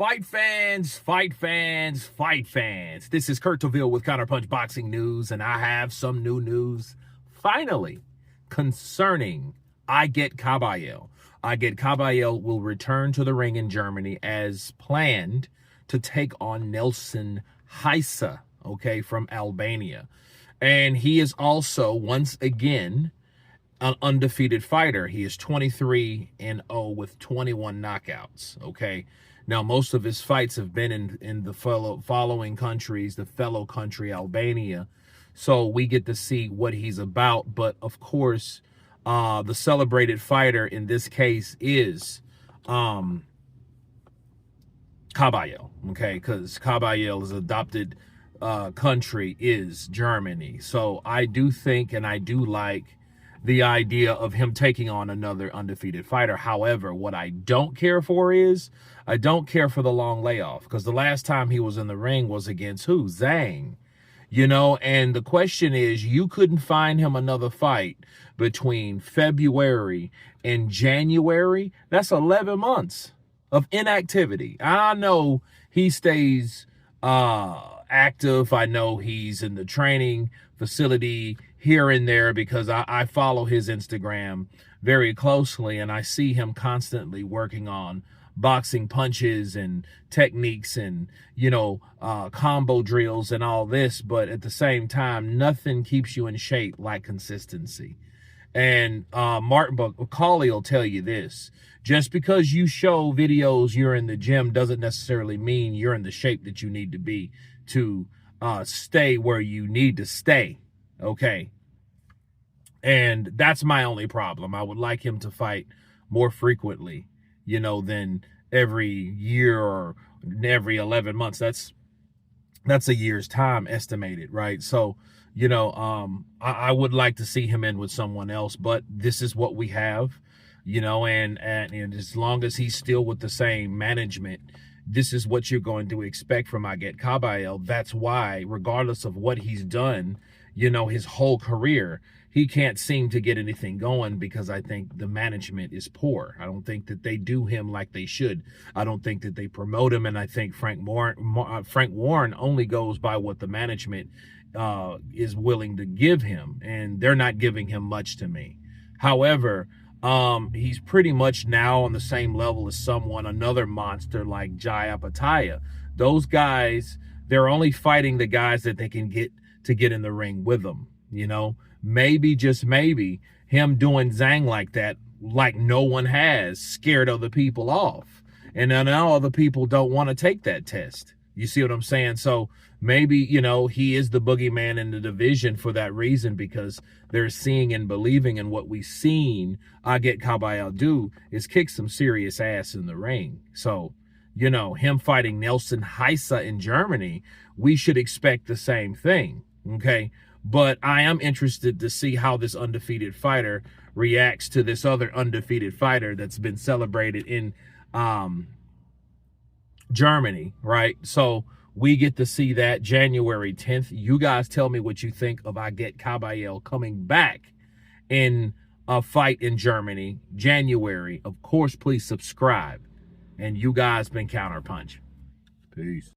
Fight fans, fight fans, fight fans. This is Kurt Taville with Counterpunch Boxing News, and I have some new news, finally, concerning Agit Kabayal. Agit Kabayal will return to the ring in Germany as planned to take on Nelson Hysa, from Albania. And he is also, once again, an undefeated fighter. He is 23-0 with 21 knockouts, Now, most of his fights have been in the following countries, the fellow country, Albania. So we get to see what he's about. But, of course, the celebrated fighter in this case is Kabayal, because Kabayal's adopted country is Germany. So I do think and I do like the idea of him taking on another undefeated fighter. However, what I don't care for is, I don't care for the long layoff, because the last time he was in the ring was against who? Zhang. And the question is, you couldn't find him another fight between February and January. That's 11 months of inactivity. I know he stays active. I know he's in the training facility here and there because I follow his Instagram very closely, and I see him constantly working on boxing punches and techniques and, combo drills and all this. But at the same time, nothing keeps you in shape like consistency. And Martin Macaulay will tell you this: just because you show videos you're in the gym doesn't necessarily mean you're in the shape that you need to be to stay where you need to stay. And that's my only problem. I would like him to fight more frequently, than every year or every 11 months. That's a year's time estimated, right? So, I would like to see him in with someone else, but this is what we have, and as long as he's still with the same management, this is what you're going to expect from Agit Kabayal. That's why, regardless of what he's done, his whole career, he can't seem to get anything going because I think the management is poor. I don't think that they do him like they should. I don't think that they promote him, and I think Frank Warren only goes by what the management is willing to give him, and they're not giving him much to me. However, he's pretty much now on the same level as another monster like Jai Apataya. Those guys, they're only fighting the guys that they can get in the ring with them, Maybe, just maybe, him doing Zhang like that, like no one has, scared other people off. And now other people don't want to take that test. You see what I'm saying? So maybe, he is the boogeyman in the division for that reason, because they're seeing and believing in what we've seen Agit Kabayal do is kick some serious ass in the ring. So, him fighting Nelson Hysa in Germany, we should expect the same thing, But I am interested to see how this undefeated fighter reacts to this other undefeated fighter that's been celebrated in Germany, right? So we get to see that January 10th. You guys tell me what you think of Agit Kabayal coming back in a fight in Germany, January. Of course, please subscribe. And you guys been Counterpunch. Peace.